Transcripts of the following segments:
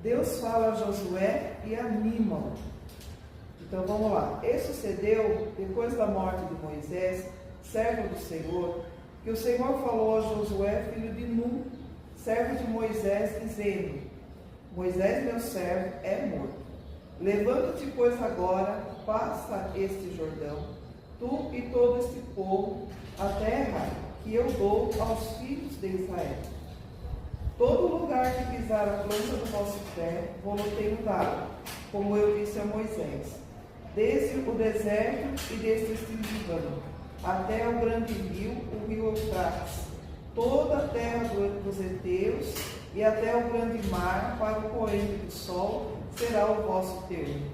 Deus fala a Josué e anima-o. Então vamos lá. E sucedeu, depois da morte de Moisés, servo do Senhor, que o Senhor falou a Josué, filho de Nun, servo de Moisés, dizendo: Moisés, meu servo, é morto. Levanta-te, pois, agora, passa este Jordão, tu e todo este povo, a terra que eu dou aos filhos de Israel. Todo lugar que pisar a planta do vosso pé, vou-lo tenho dado, como eu disse a Moisés, desde o deserto e desde este Líbano, até o grande rio, o rio Eufrates, toda a terra dos heteus e até o grande mar, para o poente do sol, será o vosso termo.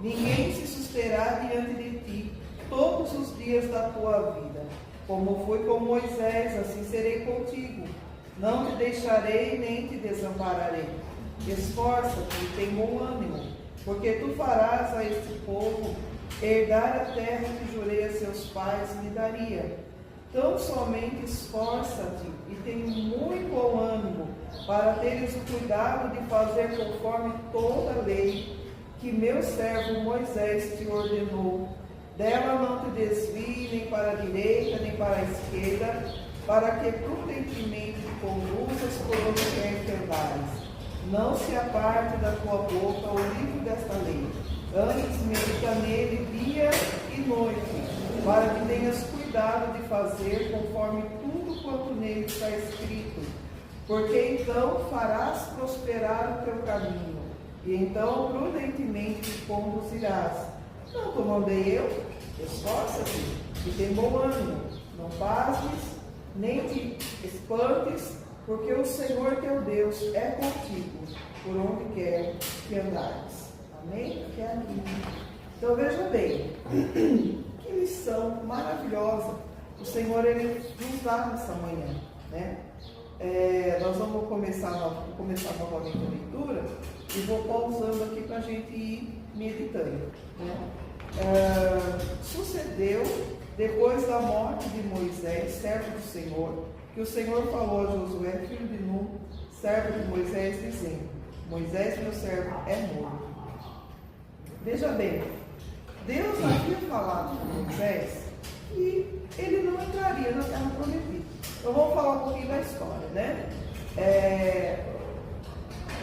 Ninguém se susterá diante de ti todos os dias da tua vida. Como fui com Moisés, assim serei contigo. Não te deixarei nem te desampararei. Esforça-te e tem bom ânimo, porque tu farás a este povo herdar a terra que jurei a seus pais lhe daria. Tão somente esforça-te e tem muito bom ânimo, para teres o cuidado de fazer conforme toda a lei que meu servo Moisés te ordenou. Dela não te desvie nem para a direita nem para a esquerda, para que prudentemente te conduzas por onde quer que andares. Não se aparte da tua boca o livro desta lei, antes medita nele dia e noite, para que tenhas cuidado de fazer conforme tudo quanto nele está escrito, porque então farás prosperar o teu caminho, e então prudentemente te conduzirás. Não te mandei eu? Esforça-te e tem bom ânimo, não pasmes, nem te espantes, porque o Senhor teu Deus é contigo, por onde quer que andares. Amém? Que é aqui. Então veja bem, que lição maravilhosa o Senhor ele nos dá nessa manhã, né? Nós vamos começar novamente a leitura e vou pausando aqui para a gente ir meditando, né? Sucedeu, depois da morte de Moisés, servo do Senhor, que o Senhor falou a Josué, filho de Nun, servo de Moisés, dizendo: Moisés, meu servo, é morto. Veja bem, Deus havia falado com Moisés que ele não entraria na terra prometida. Então vamos falar um pouquinho da história, né?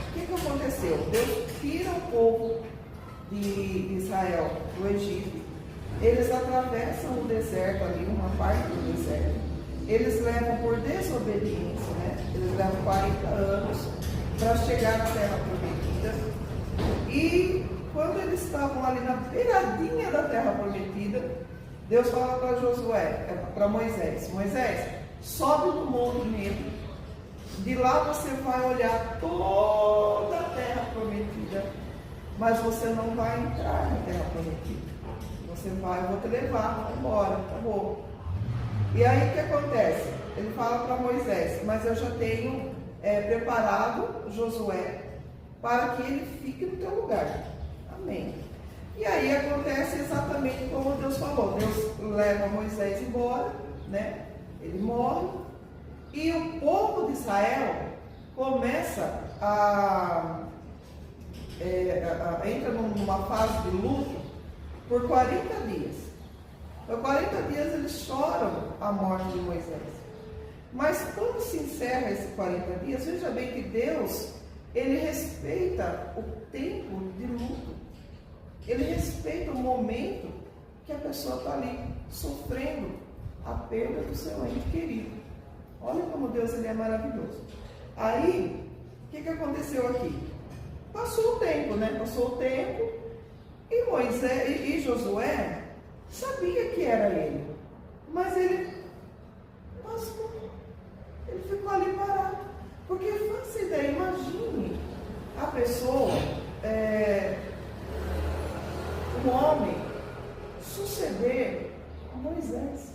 O que aconteceu? Deus tira o povo de Israel do Egito. Eles atravessam o deserto ali, uma parte do deserto. Eles levam por desobediência, né? Eles levam 40 anos para chegar na terra prometida. E quando eles estavam ali na beiradinha da terra prometida, Deus fala para Josué, para Moisés: Moisés, sobe no monte mesmo. De lá você vai olhar toda a terra prometida, mas você não vai entrar na terra prometida. Você vai, eu vou te levar, vai embora, acabou. E aí o que acontece? Ele fala para Moisés: mas eu já tenho preparado Josué para que ele fique no teu lugar. Amém. E aí acontece exatamente como Deus falou. Deus leva Moisés embora, né? Ele morre. E o povo de Israel começa entra numa fase de luto por 40 dias. Por 40 dias eles choram a morte de Moisés. Mas quando se encerra esses 40 dias, veja bem que Deus, ele respeita o tempo de luto. Ele respeita o momento que a pessoa está ali sofrendo a perda do seu ente querido. Olha como Deus ele é maravilhoso. Aí, o que aconteceu aqui? Passou o tempo, né? Passou o tempo e Moisés e Josué sabia que era ele, mas ele passou. Ele ficou ali parado. Porque faça ideia, imagine a pessoa, um homem, suceder a Moisés.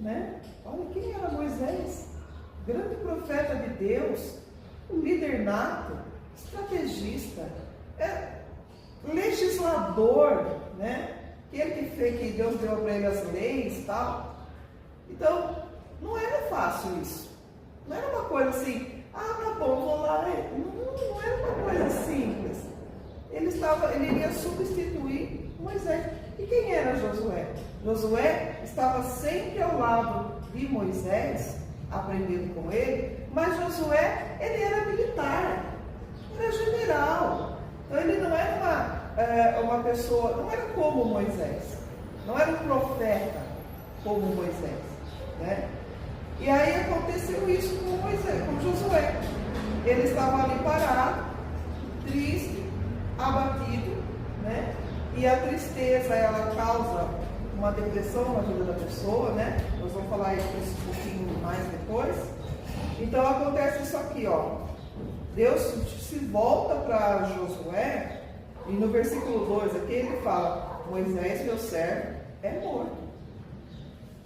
Né? Olha quem era Moisés, grande profeta de Deus, um líder nato, estrategista, legislador, né? Que Deus deu para ele as leis e tal. Então, não era fácil isso. Não era uma coisa assim, tá bom, vou lá. Não era ele iria substituir Moisés. E quem era Josué? Josué estava sempre ao lado de Moisés, aprendendo com ele, mas Josué, ele era militar, era general. Então ele não era uma pessoa, não era como Moisés, não era um profeta como Moisés, né? E aí aconteceu isso com Moisés, com Josué. Ele estava ali parado, triste, abatido, né? E a tristeza, ela causa uma depressão na vida da pessoa, né? Nós vamos falar isso um pouquinho mais depois. Então acontece isso aqui, ó. Deus se volta para Josué e no versículo 2 aqui ele fala: Moisés, meu servo, é morto.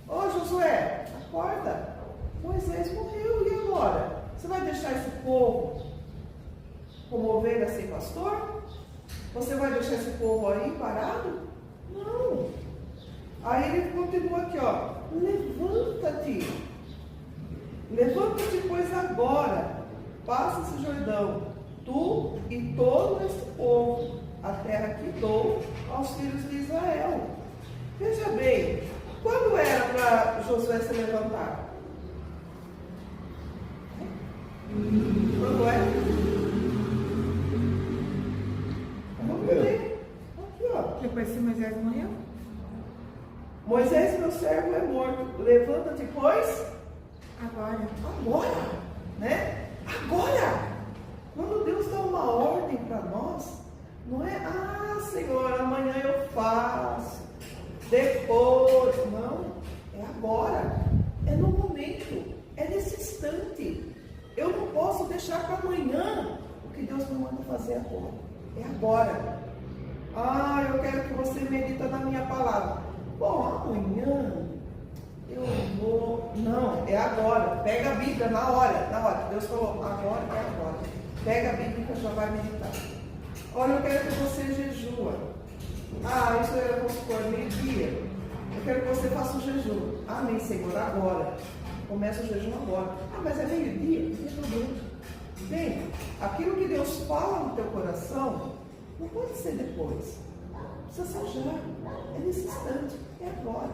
Ô Josué, acorda. Moisés morreu, e agora? Você vai deixar esse povo como ovelha sem pastor? Você vai deixar esse povo aí parado? Não. Aí ele continua aqui, ó. Levanta-te. Levanta-te, pois agora passa esse Jordão, tu e todo este povo, a terra que dou aos filhos de Israel. Veja bem, quando era para Josué se levantar? Quando era? Vamos ver. Aqui, ó. Depois que Moisés morreu? Moisés, meu servo, é morto. Levanta-te, pois. Agora. Agora, né? Agora. Quando Deus dá uma ordem para nós, não é, Senhor, amanhã eu faço, depois, não. É agora. É no momento. É nesse instante. Eu não posso deixar para amanhã o que Deus me manda fazer agora. É agora. Eu quero que você medita na minha palavra. Bom, amanhã eu vou. Não, é agora. Pega a Bíblia na hora. Deus falou, agora é agora. Pega a Bíblia que já vai meditar. Olha, eu quero que você jejua. Isso era, vamos supor, meio-dia. Eu quero que você faça o jejum. Amém, Senhor, agora. Começa o jejum agora. Mas é meio-dia? Bem, aquilo que Deus fala no teu coração, não pode ser depois. Precisa ser já. É nesse instante. É agora.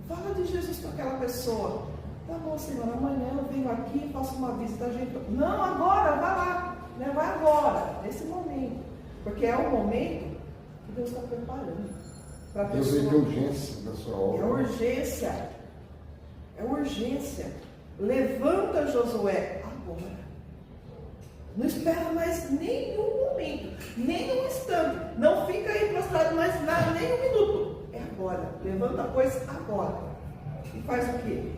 Fala de Jesus para aquela pessoa. Tá bom, Senhor, amanhã eu venho aqui e faço uma visita. Não, agora, vai lá. Né? Vai agora, nesse momento. Porque é o momento que Deus está preparando. Para a pessoa. Deus vem de urgência da sua obra. É urgência. É urgência. Levanta, Josué, agora. Não espera mais nenhum momento, nenhum instante. Não fica aí prostrado mais nada, nem um minuto. É agora. Levanta, pois, agora. E faz o quê?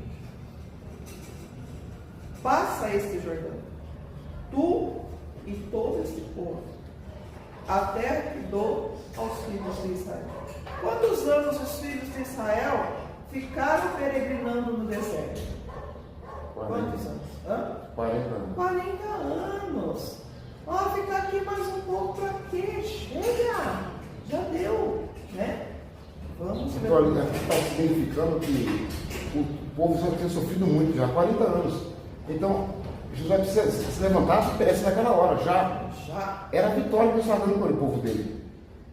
Passa este Jordão, tu e todo este povo, a terra que dou aos filhos de Israel. Quantos anos os filhos de Israel ficaram peregrinando no deserto? Quantos anos? 40 anos. 40 anos. Ficar aqui mais um pouco para quê? Chega! Já deu, né? Vamos ver. Então, ali está significando que o povo já tem sofrido muito, já há 40 anos. Então, Josué precisa se levantar e perecer naquela hora, já. Era a vitória que Deus estava dando para o povo dele.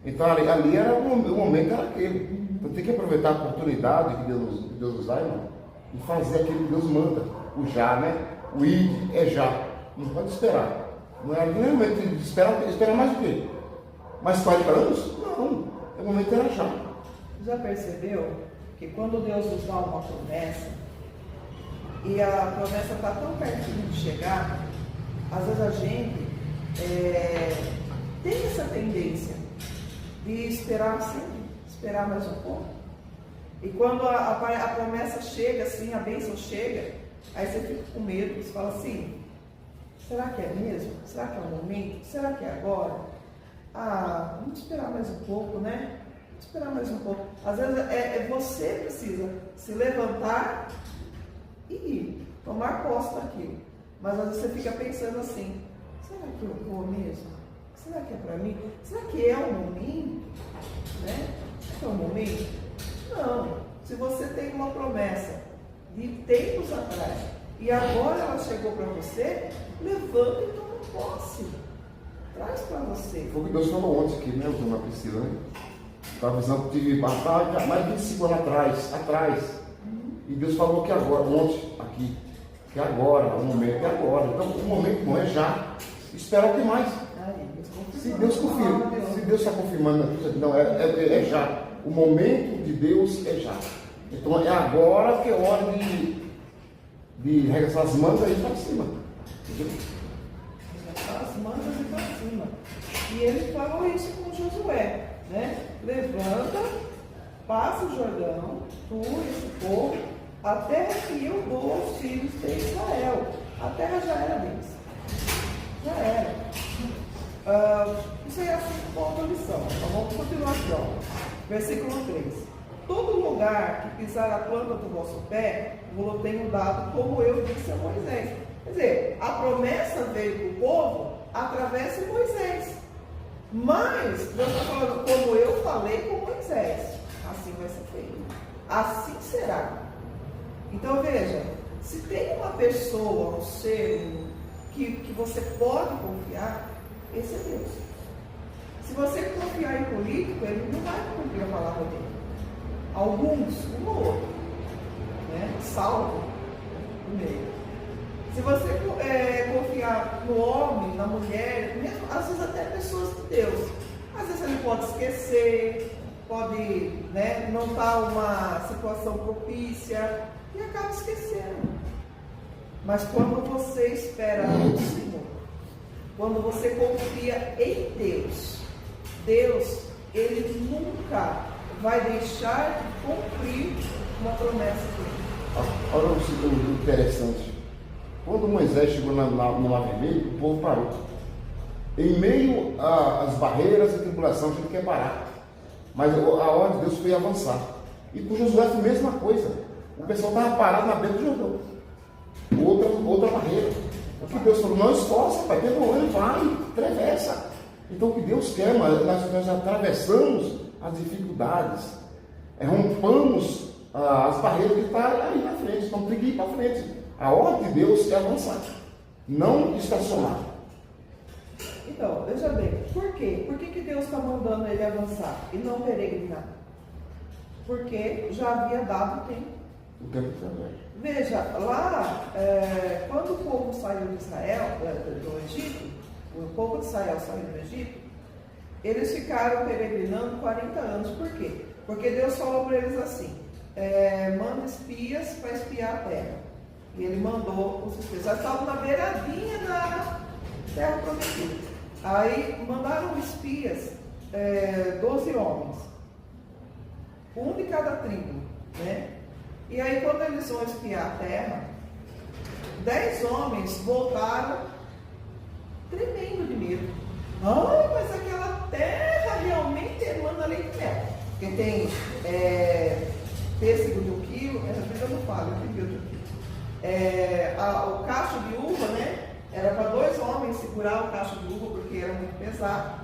Então, ali era o momento, era aquele. Então, tem que aproveitar a oportunidade que Deus nos dá, irmão, e fazer aquilo que Deus manda. O já, né? O ir é já. Não pode esperar. Não é nem o momento de esperar mais o quê? Mais 40 anos? Não. O momento era já. Já percebeu que quando Deus nos dá uma promessa, e a promessa está tão pertinho de chegar, às vezes a gente tem essa tendência de esperar sempre, esperar mais um pouco. E quando a promessa chega, assim, a bênção chega, aí você fica com medo, você fala assim, será que é mesmo? Será que é o momento? Será que é agora? Vamos esperar mais um pouco, né? Vamos esperar mais um pouco. Às vezes você precisa se levantar e ir, tomar posse daquilo. Mas às vezes você fica pensando assim, será que eu vou mesmo? Será que é para mim? Será que é o momento? Né? Será que é o momento? Não. Se você tem uma promessa de tempos atrás e agora ela chegou para você, levanta e toma posse. traz para você. Foi o que Deus falou ontem aqui, né, Dona Priscila, né? Estava visão que tive mais de 25 anos atrás. E Deus falou que agora, ontem, aqui, que agora, o momento é agora. Então, o momento não é já. Espera o que mais? Se Deus confirma, se Deus está confirmando, não, é já. O momento de Deus é já. Então, é agora que é hora de regaçar as mangas e ir para cima. Entendeu? As mangas e para cima. E ele falou isso com Josué, né? Levanta, passa o Jordão, tu e esse povo, a terra que eu dou aos filhos de Israel. A terra já era deles. Já era. Isso aí é assunto para outra lição. Então vamos continuar aqui, ó. Versículo 3. Todo lugar que pisar a planta do vosso pé, vou tenho dado, como eu disse a Moisés. Quer dizer, a promessa veio para o povo através de Moisés. Mas Deus está falando, como eu falei com Moisés, assim vai ser feito. Assim será. Então veja, se tem uma pessoa, um ser que você pode confiar, esse é Deus. Se você confiar em político, ele não vai cumprir a palavra dele. Alguns, um ou outro, né? Salvo no meio. Se você confiar no homem, na mulher, mesmo, às vezes até pessoas de Deus, às vezes ele pode esquecer, pode, né, não estar uma situação propícia e acaba esquecendo. Mas quando você espera no Senhor, quando você confia em Deus, Deus, ele nunca vai deixar de cumprir uma promessa dele. Olha o interessante. Quando Moisés chegou no Mar Vermelho, o povo parou. Em meio às barreiras e tribulação, a gente quer parar. Mas a ordem de Deus foi avançar. E com Josué foi a mesma coisa. O pessoal estava parado na beira do Jordão. Outra barreira. O que Deus falou, não esforça, vai ter problema, vai, atravessa. Então o que Deus quer, nós atravessamos as dificuldades, rompamos as barreiras que estão aí na frente, então tem que ir para frente. A ordem de Deus é avançar, não estacionar. Então, veja bem, por quê? Por que Deus está mandando ele avançar e não peregrinar? Porque já havia dado tempo. O tempo também. Veja, lá, quando o povo saiu de Israel, do Egito, o povo de Israel saiu do Egito, eles ficaram peregrinando 40 anos. Por quê? Porque Deus falou para eles assim, manda espias para espiar a terra. E ele mandou os espias. Já estavam na beiradinha da terra prometida. Aí mandaram espias, 12 homens, um de cada tribo, né? E aí quando eles vão espiar a terra, 10 homens voltaram tremendo de medo. Mas aquela terra realmente emana leite e mel. Porque tem pêssego de 1 quilo, essa vida eu não falo, eu tenho de 1 quilo. O cacho de uva, né? Era para 2 homens segurar o cacho de uva porque era muito pesado.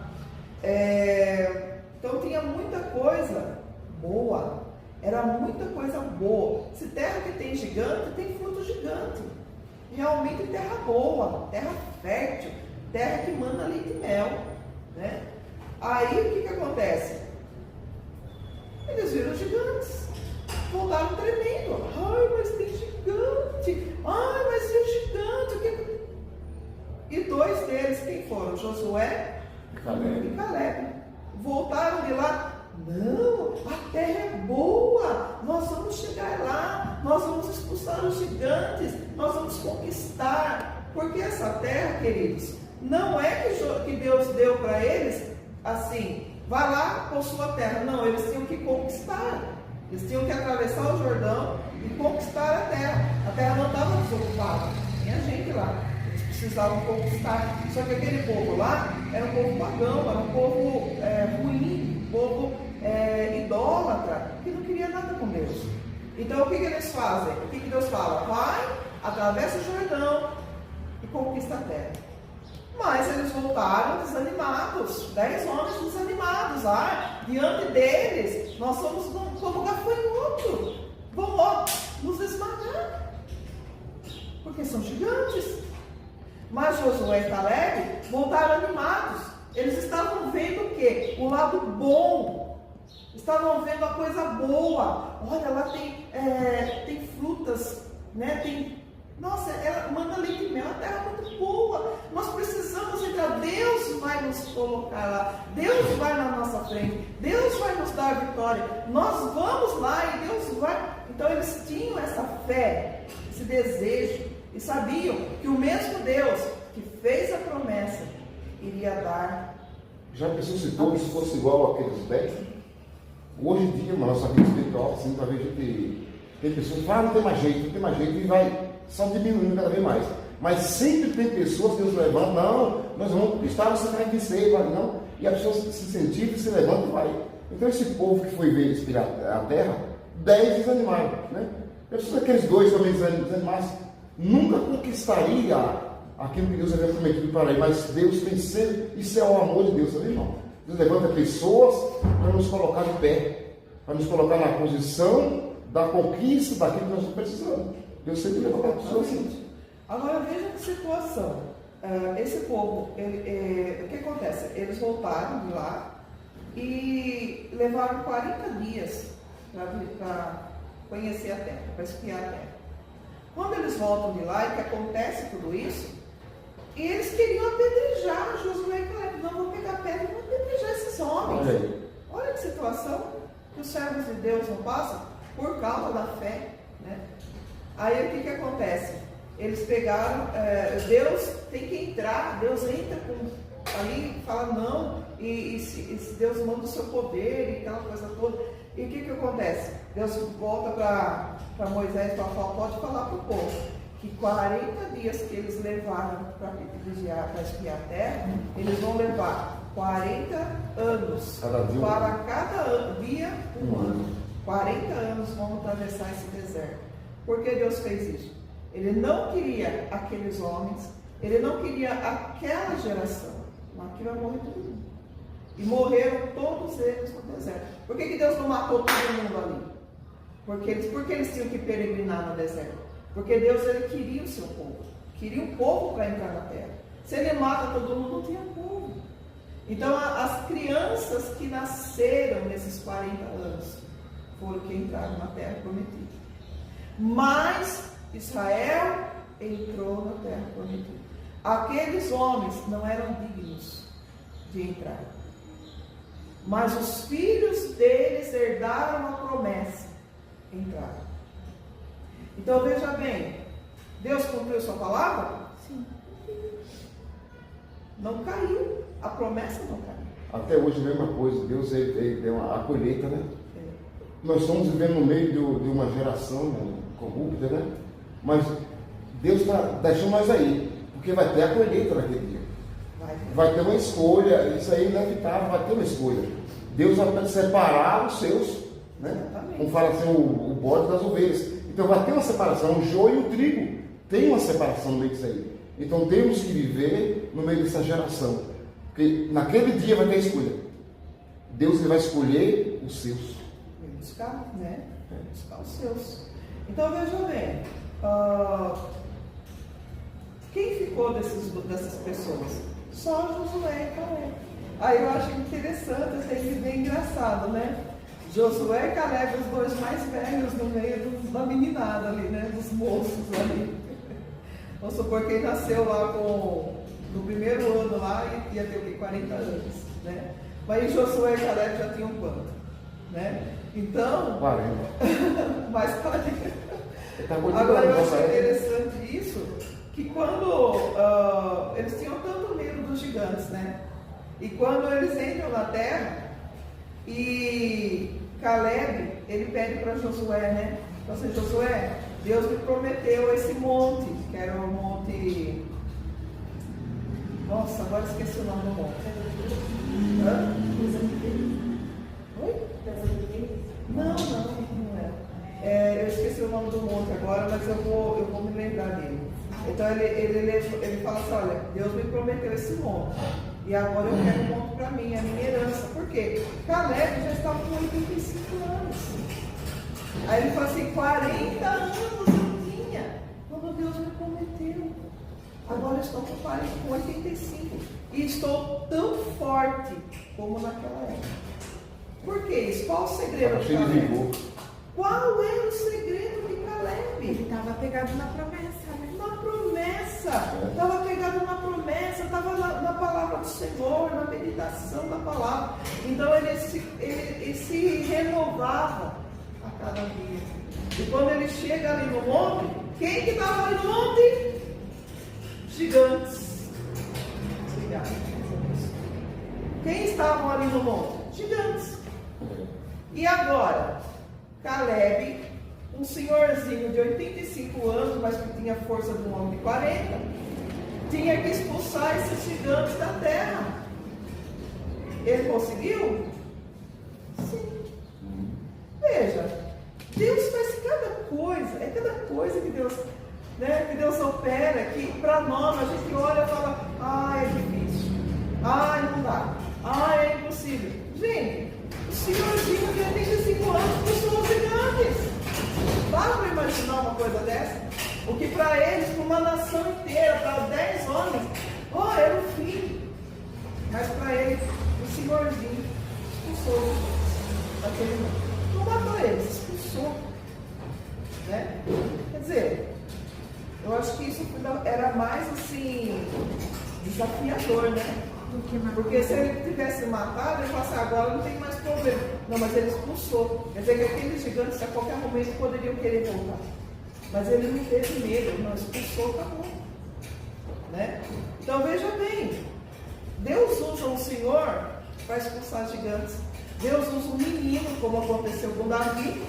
Então tinha muita coisa boa. Era muita coisa boa. Se terra que tem gigante, tem fruto gigante. Realmente terra boa, terra fértil, terra que manda leite e mel, né? Aí o que acontece? Eles viram gigantes. Voltaram tremendo. Mas tem gigante. Mas e o gigante? E 2 deles, quem foram? Josué e Caleb. Voltaram de lá. Não, a terra é boa. Nós vamos chegar lá. Nós vamos expulsar os gigantes. Nós vamos conquistar. Porque essa terra, queridos, não é que Deus deu para eles assim, vai lá, possua a terra. Não, eles tinham que conquistar. Eles tinham que atravessar o Jordão e conquistar a terra. A terra não estava desocupada, tinha gente lá. Eles precisavam conquistar. Só que aquele povo lá era um povo pagão, era um povo ruim, um povo idólatra, que não queria nada com Deus. Então o que eles fazem? O que Deus fala? Vai, atravessa o Jordão e conquista a terra. Mas eles voltaram desanimados, 10 homens desanimados. Diante deles, nós somos como gafanhoto, vão nos esmagar, porque são gigantes. Mas Josué e Caleb voltaram animados. Eles estavam vendo o quê? O lado bom. Estavam vendo a coisa boa. Olha, lá tem frutas, né? Nossa, ela manda leite e mel, a terra é muito boa. Nós precisamos entrar. Deus vai nos colocar lá. Deus vai na nossa frente. Deus vai nos dar a vitória. Nós vamos lá e Deus vai. Então eles tinham essa fé, esse desejo. E sabiam que o mesmo Deus que fez a promessa iria dar. Já pensou se todos fossem igual àqueles 10? Hoje em dia, na nossa vida espiritual, assim, talvez a gente tem pessoas que falam, não tem mais jeito, e vai só diminuindo cada vez mais. Mas sempre tem pessoas que Deus levanta, não, nós vamos conquistar, você vai vencer, não. E a pessoa se sentir, se levanta e vai. Então esse povo que foi ver inspirar a terra, 10 desanimaram, né? Pessoas aqueles 2 também desanimassem, nunca conquistaria aquilo que Deus havia prometido para ele, mas Deus tem sempre, isso é o amor de Deus, sabe, irmão? Deus levanta pessoas para nos colocar de pé, para nos colocar na posição da conquista daquilo que nós estamos precisando. Deus sempre levanta pessoas assim. Agora veja que situação. Esse povo, o que acontece? Eles voltaram de lá e levaram 40 dias para conhecer a terra, para espiar a terra. Quando eles voltam de lá e que acontece tudo isso, eles queriam apedrejar Josué e Caleb. Não, vou pegar pedra e vou apedrejar esses homens. Olha que situação que os servos de Deus não passam por causa da fé, né? Aí o que acontece? Eles pegaram, Deus tem que entrar, Deus entra aí fala não, e Deus manda o seu poder e aquela coisa toda. E o que acontece? Deus volta para Moisés e fala, pode falar para o povo que 40 dias que eles levaram para espiar a terra, eles vão levar 40 anos. Para cada dia, um ano. 40 anos vão atravessar esse deserto. Por que Deus fez isso? Ele não queria aqueles homens, ele não queria aquela geração. Aqui vai morrer todo mundo. E morreram todos eles no deserto. Por que Deus não matou todo mundo ali? Porque eles tinham que peregrinar no deserto. Porque Deus ele queria o seu povo. Queria um povo para entrar na terra. Se ele mata todo mundo, não tinha povo. Então as crianças que nasceram nesses 40 anos foram que entraram na terra prometida. Mas Israel entrou na terra prometida. Aqueles homens não eram dignos de entrar. Mas os filhos deles herdaram a promessa. Entraram. Então veja bem, Deus cumpriu sua palavra? Sim. Não caiu. A promessa não caiu. Até hoje a mesma coisa, Deus ele deu a colheita, né? É. Nós estamos vivendo no meio de uma geração corrupta, né? Mas Deus deixou nós aí, porque vai ter a colheita naquele dia. Vai ter uma escolha, isso aí é inevitável, vai ter uma escolha. Deus vai separar os seus, né? Como fala assim, o bode das ovelhas. Então vai ter uma separação, o joio e o trigo tem uma separação no meio disso aí. Então temos que viver no meio dessa geração. Porque naquele dia vai ter escolha. Deus ele vai escolher os seus. Vai buscar, né? Vai buscar os seus. Então veja bem, quem ficou dessas pessoas? Só Josué e Caleb. Aí eu acho interessante, assim, bem engraçado, né? Josué e Caleb, os dois mais velhos no meio da meninada ali, né? Dos moços ali. Vamos supor que ele nasceu lá no primeiro ano lá e ia ter o quê? 40 anos, né? Mas Josué e Caleb já tinham quanto? Né? Então... 40. Mais 40. Agora eu acho interessante isso, que quando eles tinham tanto medo dos gigantes, né? E quando eles entram na terra, e Caleb, ele pede para Josué, né? Então assim, Josué, Deus me prometeu esse monte, que era o monte... Nossa, agora esqueci o nome do monte. Hã? Oi? Não é. Eu esqueci o nome do monte agora, mas eu vou me lembrar dele. Então ele fala assim, olha, Deus me prometeu esse monte. E agora eu quero um monte para mim, a minha herança. Por quê? Caleb já estava com 85 anos. Aí ele fala assim, 40 anos eu tinha, quando Deus me prometeu. Agora eu estou com 85. E estou tão forte como naquela época. Por que isso? Qual o segredo de Caleb? Qual era o segredo de Caleb? Ele estava pegado na promessa, né? Na promessa. Estava pegado na promessa, estava na palavra do Senhor, na meditação da palavra. Então ele se renovava a cada dia. E quando ele chega ali no monte, quem que estava ali no monte? Gigantes. Quem estavam ali no monte? Gigantes. E agora, Caleb, um senhorzinho de 85 anos, mas que tinha força de um homem de 40, tinha que expulsar esses gigantes da terra. Ele conseguiu? Sim. Veja, Deus faz cada coisa, é cada coisa que Deus, né, que Deus opera, que para nós a gente olha e fala, é difícil, não dá, é impossível. Gente, o senhorzinho de 85 anos expulsou os gigantes. Dá para imaginar uma coisa dessa? O que para eles, para uma nação inteira, para 10 homens, era o fim. Mas para eles, o senhorzinho expulsou aquele mundo. Não matou eles, expulsou. Né? Quer dizer, eu acho que isso era mais assim, desafiador, né? Porque se ele tivesse matado, ele falasse, agora não tem mais problema. Não, mas ele expulsou. Quer dizer que aqueles gigantes a qualquer momento poderiam querer voltar. Mas ele não teve medo, não expulsou, acabou. Né? Então veja bem, Deus usa o Senhor para expulsar gigantes. Deus usa um menino, como aconteceu com Davi,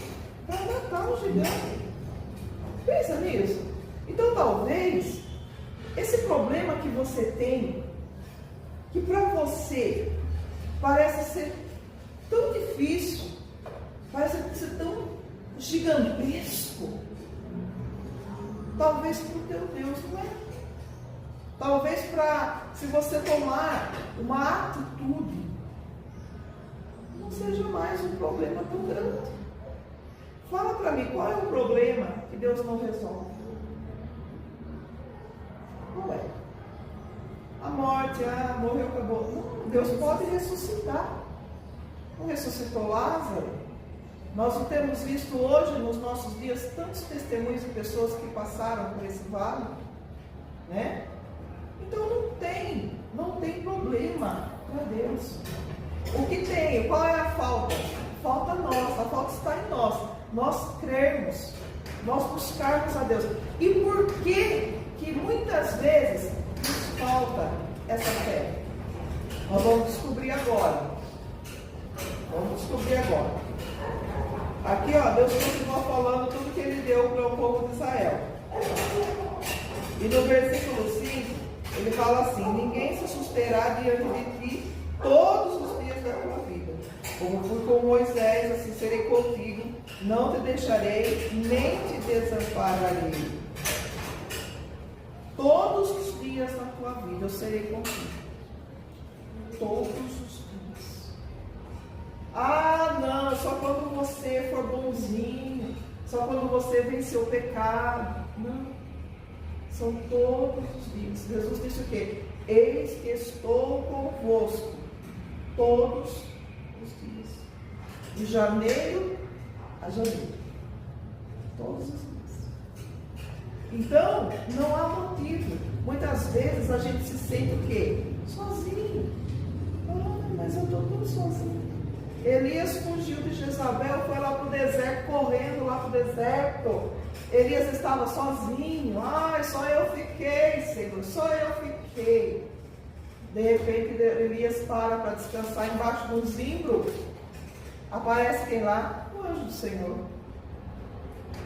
para matar um gigante. Pensa nisso. Então talvez esse problema que você tem, que para você parece ser tão difícil, parece ser tão gigantesco, talvez para o teu Deus não é. Talvez se você tomar uma atitude, não seja mais um problema tão grande. Fala para mim, qual é o problema que Deus não resolve? Qual é? A morte, morreu, acabou. Não, Deus pode ressuscitar. Não ressuscitou Lázaro? Nós não temos visto hoje, nos nossos dias, tantos testemunhos de pessoas que passaram por esse vale, né? Então não tem problema para Deus. O que tem? Qual é a falta? Falta nossa, a falta está em nós crermos, nós buscarmos a Deus. E por que muitas vezes nos falta essa fé? Nós vamos descobrir agora. Aqui, Deus continua falando tudo que Ele deu para o povo de Israel. E no versículo 5, Ele fala assim: ninguém se susterá diante de ti todos os dias da tua vida. Como fui com Moisés, assim serei contigo. Não te deixarei, nem te desampararei. Todos os dias na tua vida eu serei contigo. Todos os dias. Não, só quando você for bonzinho, só quando você vencer o pecado. Não. São todos os dias. Jesus disse o quê? Eis que estou convosco todos os dias. De janeiro a janeiro. Todos os dias. Então, não há motivo. Muitas vezes a gente se sente o quê? Sozinho. Mas eu estou tão sozinho. Elias fugiu de Jezabel, foi lá para o deserto, correndo lá para o deserto. Elias estava sozinho. Só eu fiquei, Senhor, só eu fiquei. De repente, Elias para descansar embaixo de um zimbro. Aparece quem lá? O anjo do Senhor.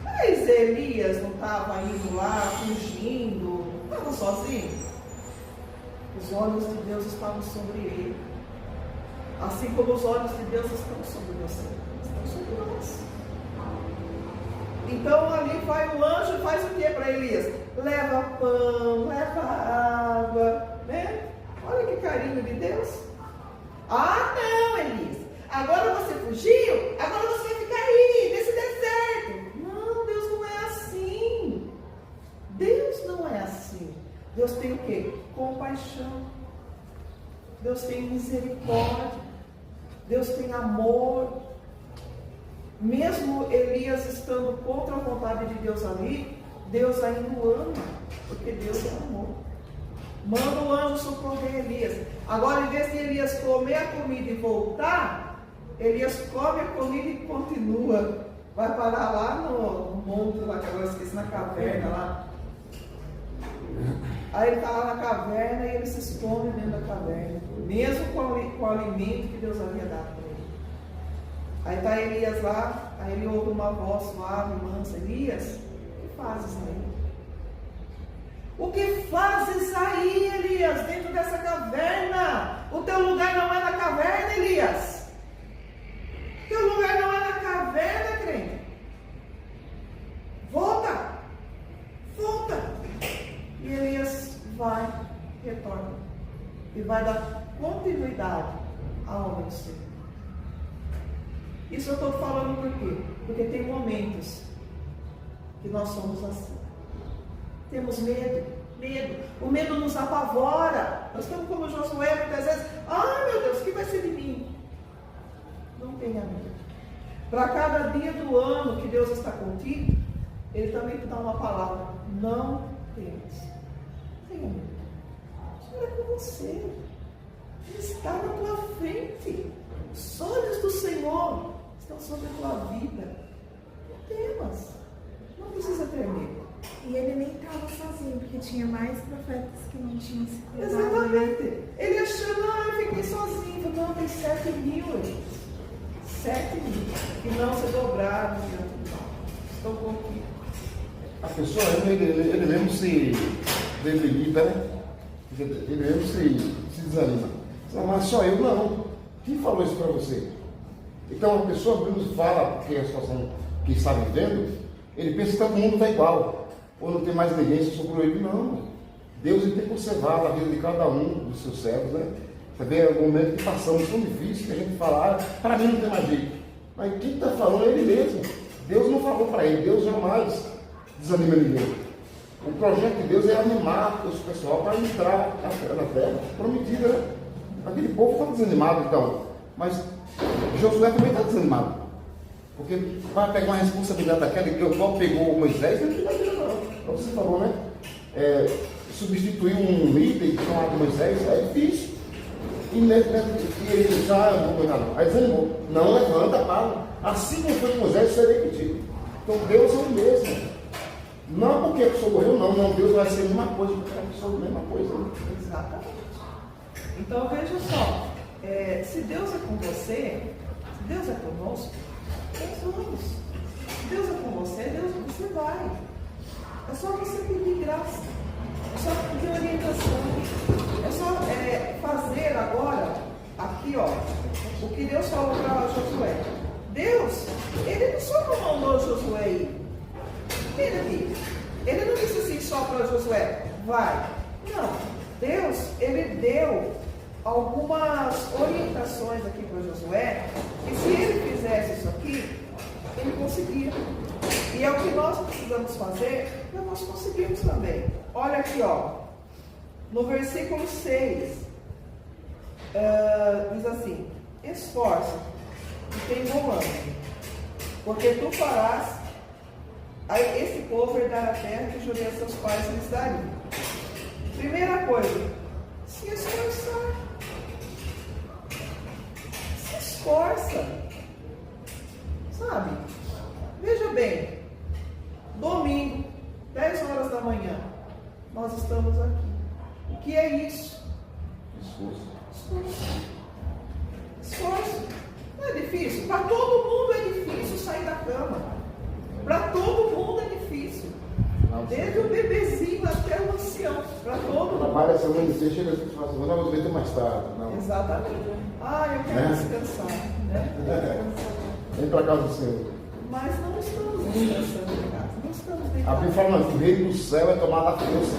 Mas Elias não estava indo lá, fugindo, não estava sozinho. Os olhos de Deus estavam sobre ele. Assim como os olhos de Deus estão sobre você, estão sobre nós. Então ali vai o anjo e faz o que para Elias? Leva pão, leva água, né? Olha que carinho de Deus. Não, Elias, agora você fugiu, agora você vai ficar aí, nesse deserto. Não, Deus não é assim. Deus não é assim. Deus tem o quê? Compaixão. Deus tem misericórdia, Deus tem amor. Mesmo Elias estando contra a vontade de Deus ali, Deus ainda o ama, porque Deus é amor. Manda o anjo socorrer Elias. Agora, em vez de Elias comer a comida e voltar, Elias come a comida e continua. Vai parar lá no monte, lá que agora eu esqueci, na caverna lá. Aí ele está lá na caverna e ele se esconde dentro da caverna, mesmo com o alimento que Deus havia dado para ele. Aí está Elias lá, aí ele ouve uma voz suave e mansa: Elias, o que fazes aí? O que fazes aí, Elias, dentro dessa caverna? O teu lugar não é na caverna, Elias. O teu lugar não é na caverna, crente. Volta, volta. E Elias vai, retorna, e vai dar continuidade à obra do Senhor. Isso eu estou falando por quê? Porque tem momentos que nós somos assim. Temos medo. O medo nos apavora. Nós estamos como Josué, muitas vezes: ai meu Deus, o que vai ser de mim? Não tenha medo. Para cada dia do ano que Deus está contigo, Ele também te dá uma palavra: não temas. Tenha medo. O Senhor é com você. Ele está na tua frente. Os olhos do Senhor estão sobre a tua vida. Não temas. Não precisa tremer. E ele nem estava sozinho, porque tinha mais profetas que não tinham se curado. Exatamente. Ele achou: não, eu fiquei sozinho. Não, tem 7.000. 7.000 que não se dobraram diante do mal. Estou contigo. A pessoa, ele mesmo se debilita, né? Ele mesmo se desanima. Não, mas só eu não. Quem falou isso para você? Então a pessoa mesmo fala, porque a situação que está vivendo, ele pensa que todo mundo está igual. Ou não tem mais ninguém, se sobrou ele. Não. Deus ele tem que conservar a vida de cada um dos seus servos, né? Também é um momento que passamos tão difícil que a gente fala: para mim não tem mais jeito. Mas quem está falando é ele mesmo. Deus não falou para ele. Deus jamais desanima ninguém. O projeto de Deus é animar o pessoal para entrar na terra prometida, né? Aquele povo está desanimado, então. Mas Josué também está desanimado. Porque vai pegar uma responsabilidade daquela que o qual pegou Moisés, ele não vai ter, não. Como você falou, né? Substituir um líder chamado Moisés é difícil. E ele disse: eu não vou pegar, não. Aí desanimou: não, levanta, para. Assim como foi com Moisés, serei contigo. Então Deus é o mesmo. Não porque a pessoa morreu, não. Deus vai ser a mesma coisa, porque a pessoa é a mesma coisa. Né? Exatamente. Então veja só: se Deus é com você, se Deus é conosco, nós vamos. Se Deus é com você, você vai. É só você pedir graça. É só pedir orientação. É só fazer agora, aqui ó, o que Deus falou para Josué. Deus, Ele não só não mandou Josué ir. Ele não disse assim só para Josué: vai. Não. Deus, Ele deu algumas orientações aqui para Josué, e se ele fizesse isso aqui, ele conseguia. E é o que nós precisamos fazer, para nós conseguirmos também. Olha aqui, ó, no versículo 6, diz assim: esforça e tem bom ânimo, porque tu farás a esse povo herdar a terra que jurei a seus pais lhes daria. Primeira coisa, se esforçar. Se esforça. Sabe? Veja bem, domingo, 10 horas da manhã, nós estamos aqui. O que é isso? Esforço. Não é difícil? Para todo mundo é difícil sair da cama. Para todo mundo é difícil. Desde o bebezinho até o ancião. Para todo mundo. Trabalha essa manhã, você chega assim e fala assim: vou ver mais tarde. Não. Exatamente. Eu quero descansar. Né? Vem para casa do Senhor. Mas não estamos descansando em casa. Não estamos deitados. A Bíblia fala: o reino do céu é tomar da força.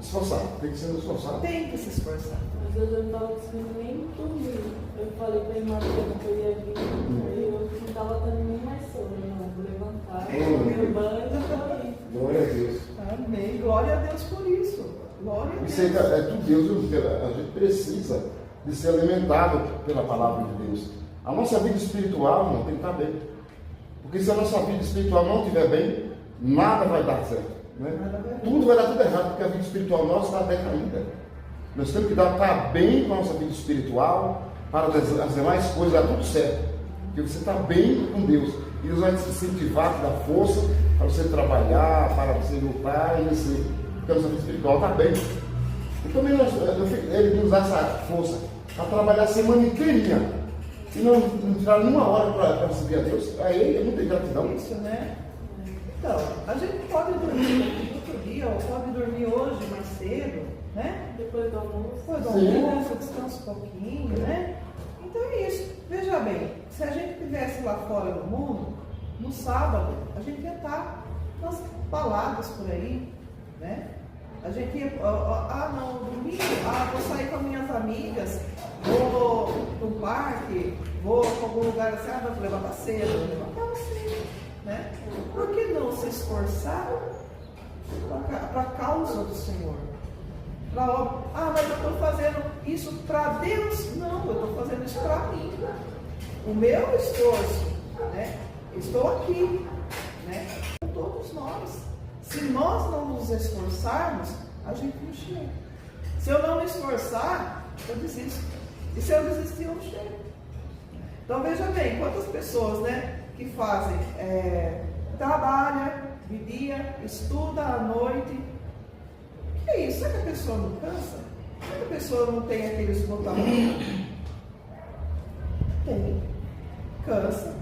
Esforçar. Tem que ser esforçado. Tem que se esforçar. Às vezes eu estava conseguindo nem dormir. Eu falei para a irmã que eu ia vir. Eu não estava tendo nem mais sono. Não, vou levantar. Meu banho e vou ir. Glória a Deus. Amém. Glória a Deus por isso. Glória a Deus. Isso aí é tudo Deus. A gente precisa de ser alimentado pela palavra de Deus. A nossa vida espiritual, irmão, tem que estar bem. Porque se a nossa vida espiritual não estiver bem, nada vai dar certo. Né? Tudo vai dar tudo errado, porque a vida espiritual nossa está decaída. Nós temos que estar bem com a nossa vida espiritual, para as demais coisas dar tudo certo. Porque você está bem com Deus. E Deus vai te incentivar, te dar força para você trabalhar, para você lutar e vencer. Porque a nossa vida espiritual está bem. E também ele nos dá essa força para trabalhar a semana inteirinha. E não tirar nenhuma hora para servir a Deus. A Ele é muita gratidão. Isso, né? Então, a gente pode dormir outro dia, ou pode dormir hoje mais cedo, né? Depois do almoço. Depois do almoço, descansa um pouquinho, né? Então é isso. Veja bem, se a gente estivesse lá fora no mundo, no sábado, a gente ia estar nas baladas por aí, né? A gente ia, domingo, vou sair com as minhas amigas, vou no parque, vou para algum lugar assim, vou levantar cedo, levantava cedo, né? Por que não se esforçar para a causa do Senhor? Para a obra. Mas eu estou fazendo isso para Deus? Não, eu estou fazendo isso para mim. O meu esforço, né? Estou aqui, né? Com todos nós. Se nós não nos esforçarmos, a gente não chega. Se eu não me esforçar, eu desisto. E se eu desistir, eu não chego. Então veja bem, quantas pessoas, né, que fazem, trabalha de dia, estuda à noite. O que é isso? Será que a pessoa não cansa? Será que a pessoa não tem aquele esgotamento? Tem. Cansa.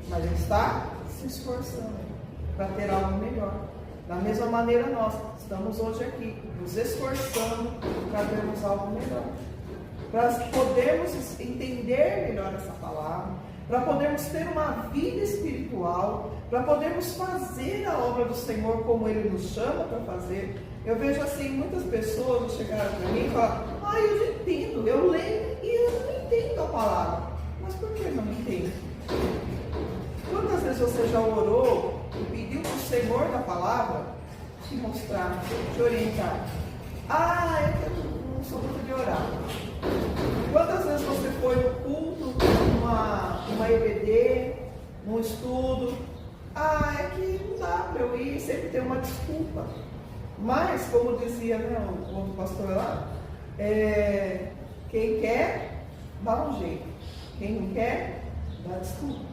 Mas está se esforçando para ter algo melhor. Da mesma maneira nós estamos hoje aqui, nos esforçando para termos algo melhor. Para podermos entender melhor essa palavra, para podermos ter uma vida espiritual, para podermos fazer a obra do Senhor como Ele nos chama para fazer. Eu vejo assim, muitas pessoas chegaram para mim e falaram, eu não entendo, eu leio e eu não entendo a palavra. Mas por que não entendo? Quantas vezes você já orou e pediu para o Senhor da palavra te mostrar, te orientar? É que eu não sou muito de orar. Quantas vezes você foi no culto, numa EBD, num estudo? É que não dá para eu ir, sempre tem uma desculpa. Mas, como dizia, né, o outro pastor lá, quem quer, dá um jeito. Quem não quer, dá desculpa.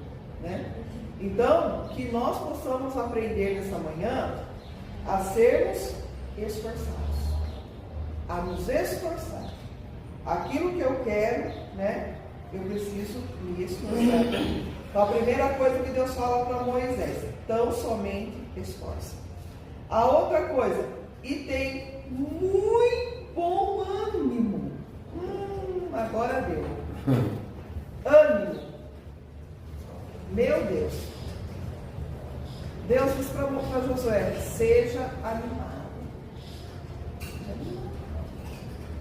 Né? Então, que nós possamos aprender nessa manhã a sermos esforçados, a nos esforçar. Aquilo que eu quero, né, eu preciso me esforçar. Então, a primeira coisa que Deus fala para Moisés, tão somente esforça. A outra coisa, e tem muito bom ânimo. Agora deu. Ânimo. Meu Deus. Deus disse para Josué, seja animado.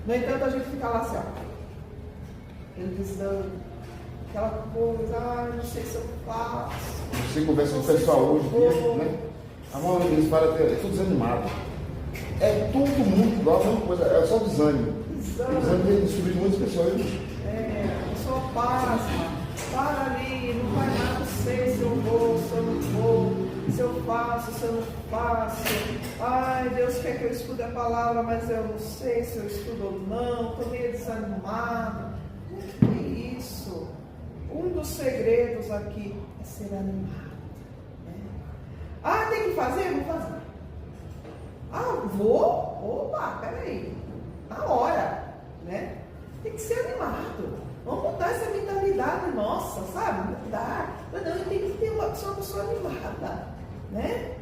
No entanto, a gente fica lá assim, ele desdando aquela coisa, não sei se eu faço. Você conversa com o pessoal hoje, né? A maioria deles é tudo desanimado. É todo mundo igual, a mesma coisa, é só desânimo. Desânimo tem descobrido muitas pessoas. A pessoa para ali, não vai nada, não sei se eu vou, se eu não vou, se eu faço, se eu não faço. Deus quer que eu estude a palavra, mas eu não sei se eu estudo ou não, estou meio desanimado. O que é isso? Um dos segredos aqui é ser animado. Né? Tem que fazer? Vou fazer. Vou? Opa, peraí. Na hora, né? Tem que ser animado. Vamos mudar essa mentalidade nossa, sabe? Mudar. Não, tem que ter uma pessoa animada, né?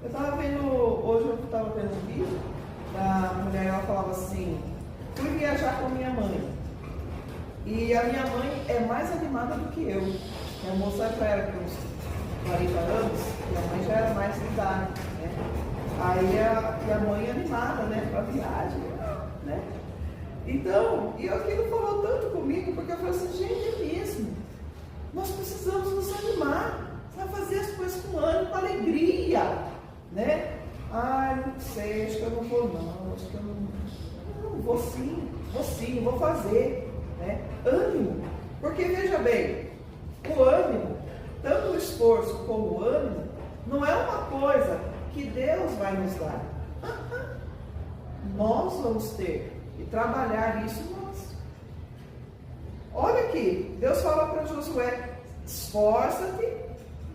Eu estava vendo, hoje eu estava vendo um vídeo da mulher, ela falava assim, fui viajar com minha mãe. E a minha mãe é mais animada do que eu. A moça já era com uns 40 anos, e a mãe já era mais de idade, né? Aí a mãe animada, né? Para viagem, né? Então, e aquilo falou tanto comigo, porque eu falei assim, gente, é mesmo. Nós precisamos nos animar, sabe? Fazer as coisas com ânimo, com alegria, né? Não sei, acho que eu não vou não, acho que eu não vou sim, vou fazer. né? Ânimo. Porque veja bem, o ânimo, tanto o esforço como o ânimo, não é uma coisa que Deus vai nos dar. Nós vamos ter e trabalhar isso nós. Olha aqui, Deus fala para Josué: esforça-te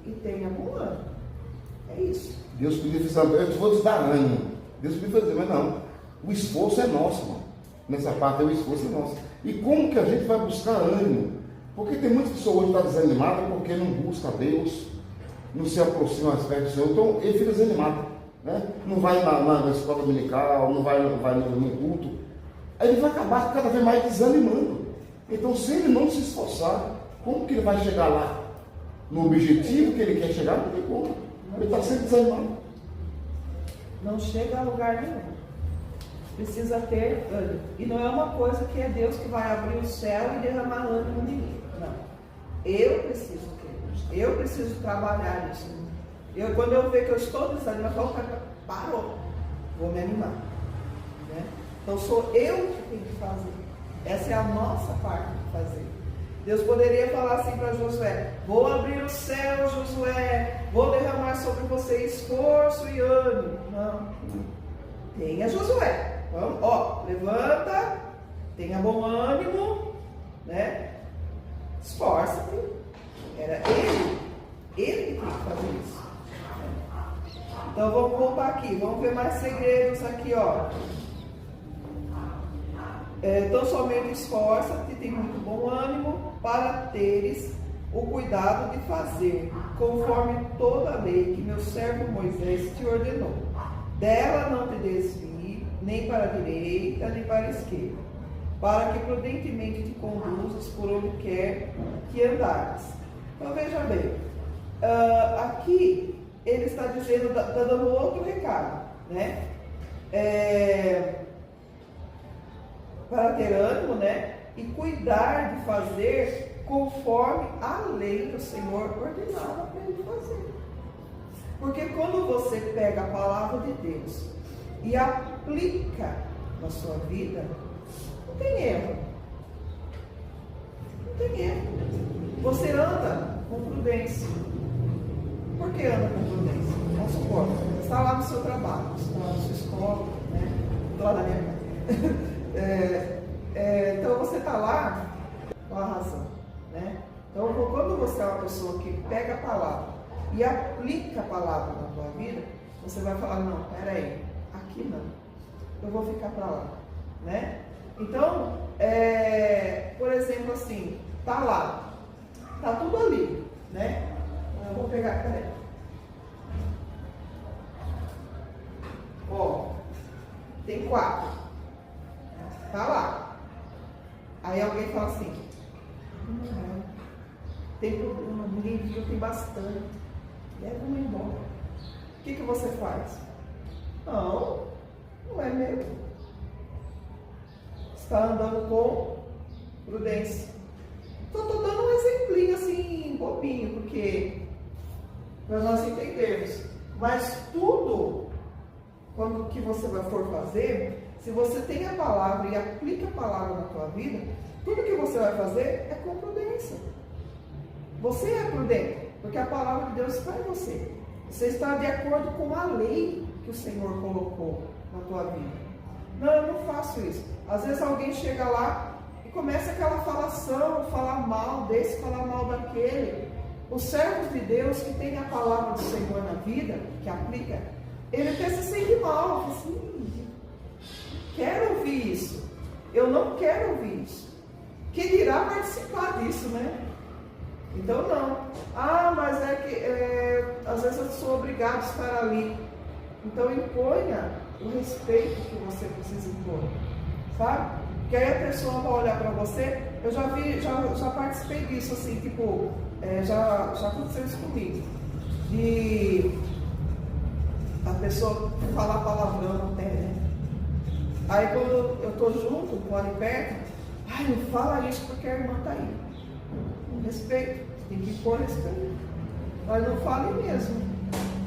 e tenha bom ânimo. É isso. Deus podia dizer, eu vou te dar ânimo. Deus podia fazer, mas não. O esforço é nosso, mano. Nessa parte, o esforço é nosso. E como que a gente vai buscar ânimo? Porque tem muitas pessoas hoje que estão desanimadas porque não busca Deus, não se aproxima mais perto do Senhor. Então, ele fica desanimado. Né? Não vai na escola dominical, não vai no culto. Aí ele vai acabar cada vez mais desanimando. Então, se ele não se esforçar, como que ele vai chegar lá? No objetivo que ele quer chegar, não tem como. Ele está sempre desanimado. Não chega a lugar nenhum. Precisa ter ânimo. E não é uma coisa que é Deus que vai abrir o céu e derramar ânimo em mim. Não. Eu preciso ter. Eu preciso trabalhar isso. Quando eu ver que eu estou desanimado, eu falo, parou. Vou me animar. Né? Então sou eu que tenho que fazer. Essa é a nossa parte de fazer. Deus poderia falar assim para Josué: vou abrir o céu, Josué, vou derramar sobre você esforço e ânimo. Não. Tenha Josué. Vamos, ó, levanta, tenha bom ânimo, né? Esforça-te. Era ele que tinha que fazer isso. Então vamos voltar aqui, vamos ver mais segredos aqui, ó. Então somente esforça-te, tem muito bom ânimo, para teres o cuidado de fazer, conforme toda a lei que meu servo Moisés te ordenou. Dela não te desvie, nem para a direita, nem para a esquerda, para que prudentemente te conduzas por onde quer que andares. Então veja bem, aqui ele está dizendo, está dando outro recado, né? Para ter ânimo, né? E cuidar de fazer conforme a lei do Senhor ordenava para ele fazer. Porque quando você pega a palavra de Deus e aplica na sua vida, não tem erro. Não tem erro. Você anda com prudência. Por que anda com prudência? Vamos supor, você está lá no seu trabalho, você está lá na sua escola, né? Estou lá na minha casa. Então você está lá com a razão, né? Então quando você é uma pessoa que pega a palavra e aplica a palavra na tua vida, você vai falar: não, peraí, aqui não, eu vou ficar para lá, né? Então, por exemplo, assim, tá lá, tá tudo ali, né? Eu vou pegar, peraí. Ó, tem 4. Tá lá. Aí alguém fala assim: tem problema, ninguém viu, tem bastante. Leva um embora. O que você faz? Não é meu. Está andando com prudência. Só estou dando um exemplinho assim, bobinho, porque para nós entendermos. Mas tudo, quando que você for fazer, se você tem a palavra e aplica a palavra na tua vida, tudo que você vai fazer é com prudência. Você é prudente, porque a palavra de Deus está em você. Você está de acordo com a lei que o Senhor colocou na tua vida. Não, eu não faço isso. Às vezes alguém chega lá e começa aquela falação, falar mal desse, falar mal daquele. Os servos de Deus que têm a palavra do Senhor na vida, que aplica, ele até se sente mal, assim, quero ouvir isso. Eu não quero ouvir isso. Que dirá participar disso, né? Então não. Mas é que às vezes eu sou obrigado a estar ali. Então imponha o respeito que você precisa impor. Sabe? Que aí a pessoa vai olhar para você. Eu já participei disso, assim, tipo, já aconteceu isso comigo. De a pessoa falar palavrão até, né? Aí quando eu estou junto, moro ali perto, não fala isso porque a irmã está aí. Respeito, tem que pôr respeito. Mas não fale mesmo.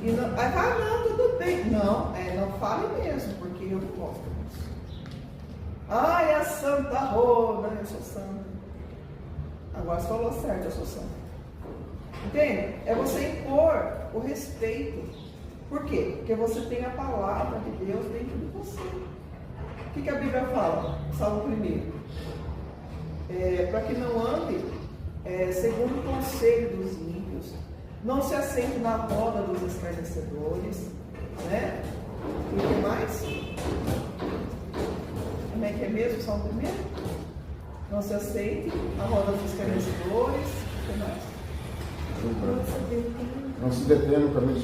E não, não, tudo bem. Não, não fale mesmo, porque eu não gosto disso. É a santa roda, eu sou santa. Agora você falou certo, eu sou santo. Entende? É você impor o respeito. Por quê? Porque você tem a palavra de Deus dentro de você. O que a Bíblia fala? Salmo 1. Para que não ande segundo o conselho dos ímpios, não se assente na roda dos escarnecedores, né? E o que mais? Como é que é mesmo? Salmo 1? Não se assente na roda dos escarnecedores. O que mais? Não se detém no caminho dos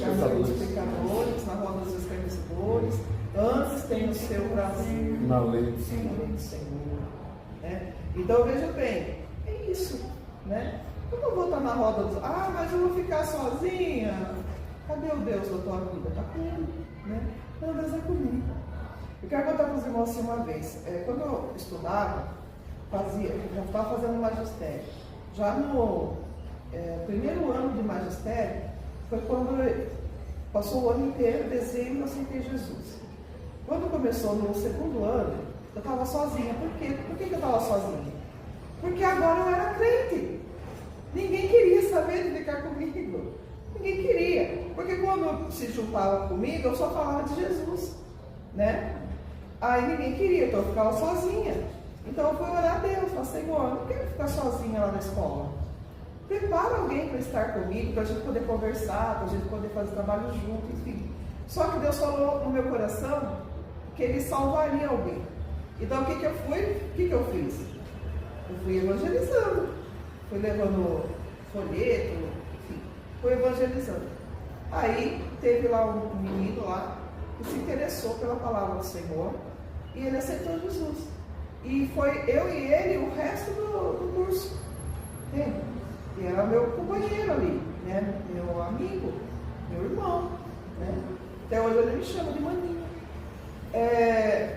pecadores, na roda dos escarnecedores. Antes tem o seu prazer na lei do Senhor. Né? Então veja bem, é isso. Né? Eu não vou estar na roda dos. Mas eu vou ficar sozinha. Cadê o Deus da tua vida? Está comigo. Né? Não, Deus é comigo. Eu quero contar para os irmãos assim uma vez. Quando eu estudava, já estava fazendo magistério. Já no primeiro ano de magistério, foi quando passou o ano inteiro, dezembro, eu aceitei Jesus. Quando começou no segundo ano, eu estava sozinha. Por quê? Por que eu estava sozinha? Porque agora eu era crente. Ninguém queria saber de ficar comigo. Ninguém queria. Porque quando se juntava comigo, eu só falava de Jesus. Né? Aí ninguém queria, então eu ficava sozinha. Então eu fui orar a Deus, falei, Senhor, eu não quero ficar sozinha lá na escola. Prepara alguém para estar comigo, para a gente poder conversar, para a gente poder fazer trabalho junto, enfim. Só que Deus falou no meu coração que Ele salvaria alguém. Então o que eu fiz? Eu fui evangelizando. Fui levando folheto, enfim, fui evangelizando. Aí teve lá um menino lá que se interessou pela palavra do Senhor e ele aceitou Jesus. E foi eu e ele o resto do curso. Entende? E era meu companheiro ali, né? Meu amigo, meu irmão. Né? Até hoje ele me chama de maninho.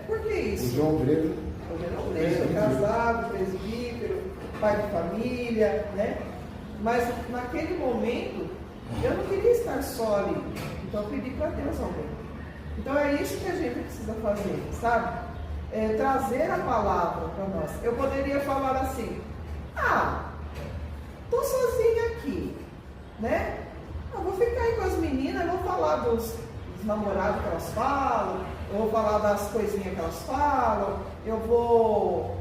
Por que isso? O João Preto. O João Preto, casado, presbítero, pai de família, né? Mas naquele momento eu não queria estar só ali. Então eu pedi para Deus alguém. Então é isso que a gente precisa fazer, sabe? Trazer a palavra para nós. Eu poderia falar assim, estou sozinha aqui, né? Vou ficar aí com as meninas, vou falar dos namorados que elas falam, eu vou falar das coisinhas que elas falam, eu vou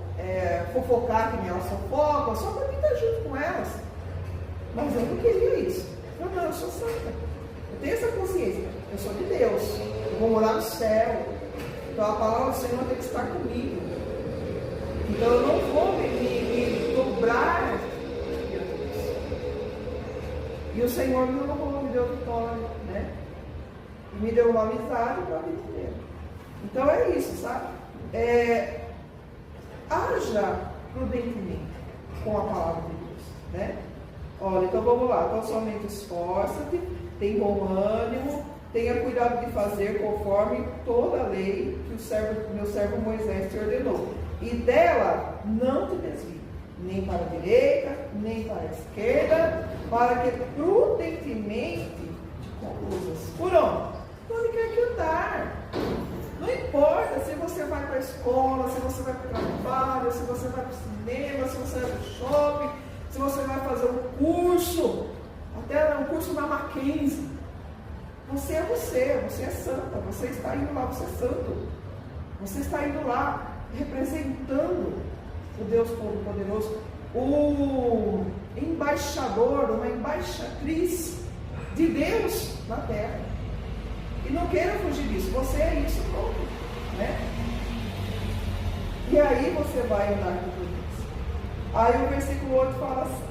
fofocar que nem elas fofocam, só para mim estar junto com elas. Mas eu não queria isso. Não, eu sou santa. Eu tenho essa consciência. Eu sou de Deus. Eu vou morar no céu. Então a palavra do Senhor tem que estar comigo. Então eu não vou me dobrar. E o Senhor me deu vitória, né? E me deu uma amizade para a vida inteira. Então é isso, sabe? Haja prudentemente com a palavra de Deus, né? Olha, então vamos lá. Então somente esforça-te, tem bom ânimo, tenha cuidado de fazer conforme toda a lei que meu servo Moisés te ordenou. E dela não te desvie, nem para a direita, nem para a esquerda, para que prudentemente te conduzas. Por onde? Por onde quer que andar. Não importa se você vai para a escola, se você vai para o trabalho, se você vai para o cinema, se você vai para o shopping, se você vai fazer um curso, até um curso na Mackenzie. Você é santa, você está indo lá, você é santo. Você está indo lá representando o Deus Todo-Poderoso, o embaixador, uma embaixatriz de Deus na terra. E não queira fugir disso, você é isso pronto, né? E aí você vai andar com tudo isso. Aí o versículo 8 fala assim: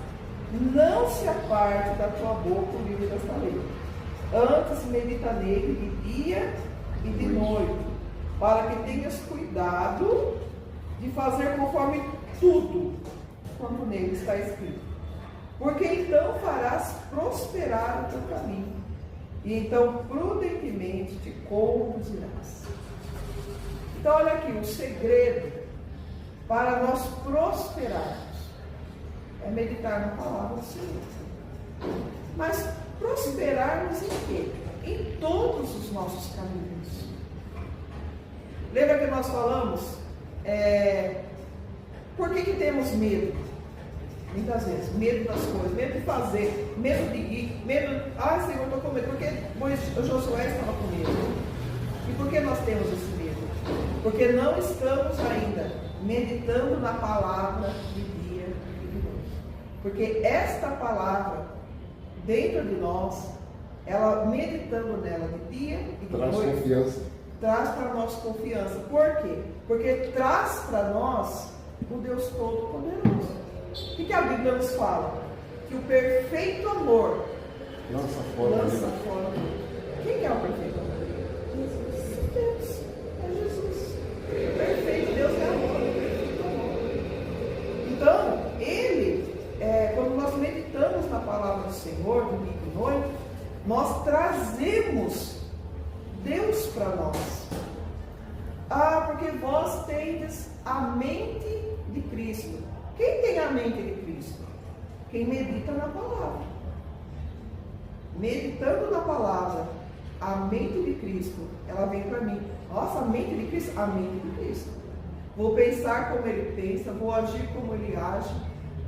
não se aparte da tua boca o livro desta lei, antes medita nele de dia e de noite, para que tenhas cuidado de fazer conforme tudo quanto nele está escrito, porque então farás prosperar o teu caminho, e então prudentemente te conduzirás. Então olha aqui, o segredo para nós prosperarmos é meditar na palavra do Senhor. Mas prosperarmos em quê? Em todos os nossos caminhos. Lembra que nós falamos, por que temos medo? Muitas vezes, medo das coisas, medo de fazer, medo de ir, medo, ai Senhor, estou com medo, porque o Josué estava com medo. E por que nós temos esse medo? Porque não estamos ainda meditando na palavra de dia e de noite. Porque esta palavra, dentro de nós, ela meditando nela de dia e de Traz noite, confiança. traz para nós confiança. Por quê? Porque traz para nós o Deus Todo-Poderoso. O que a Bíblia nos fala? Que o perfeito amor Lança fora. lança fora. Quem é o perfeito amor? Jesus. Deus. É Jesus. O perfeito Deus é amor. O perfeito amor. Então, quando nós meditamos na palavra do Senhor, de dia e de noite, nós trazemos Deus para nós. Porque vós tendes a mente de Cristo. Quem tem a mente de Cristo? Quem medita na palavra. Meditando na palavra, a mente de Cristo, ela vem para mim. Nossa, a mente de Cristo? A mente de Cristo. Vou pensar como Ele pensa, vou agir como Ele age,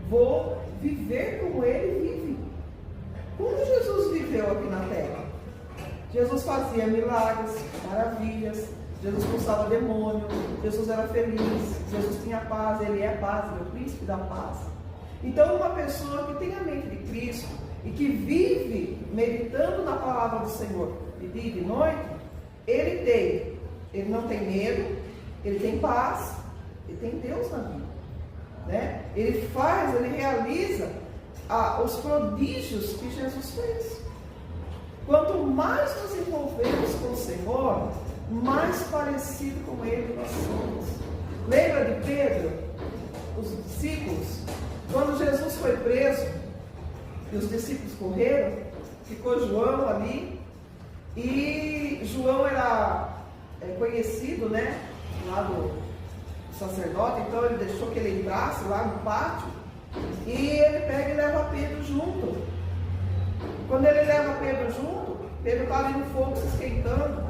vou viver como Ele vive. Como Jesus viveu aqui na terra? Jesus fazia milagres, maravilhas, Jesus expulsava demônio, Jesus era feliz, Jesus tinha paz, Ele é paz, Ele é o príncipe da paz. Então, uma pessoa que tem a mente de Cristo e que vive meditando na palavra do Senhor de dia e de noite, ele não tem medo, ele tem paz, ele tem Deus na vida. Né? Ele realiza os prodígios que Jesus fez. Quanto mais nos envolvemos com o Senhor, mais parecido com Ele nós somos. Lembra de Pedro, os discípulos? Quando Jesus foi preso e os discípulos correram, ficou João ali, e João era conhecido, né, lá do sacerdote, então ele deixou que ele entrasse lá no pátio, e ele pega e leva Pedro junto. Quando ele leva Pedro junto, Pedro está ali no fogo se esquentando,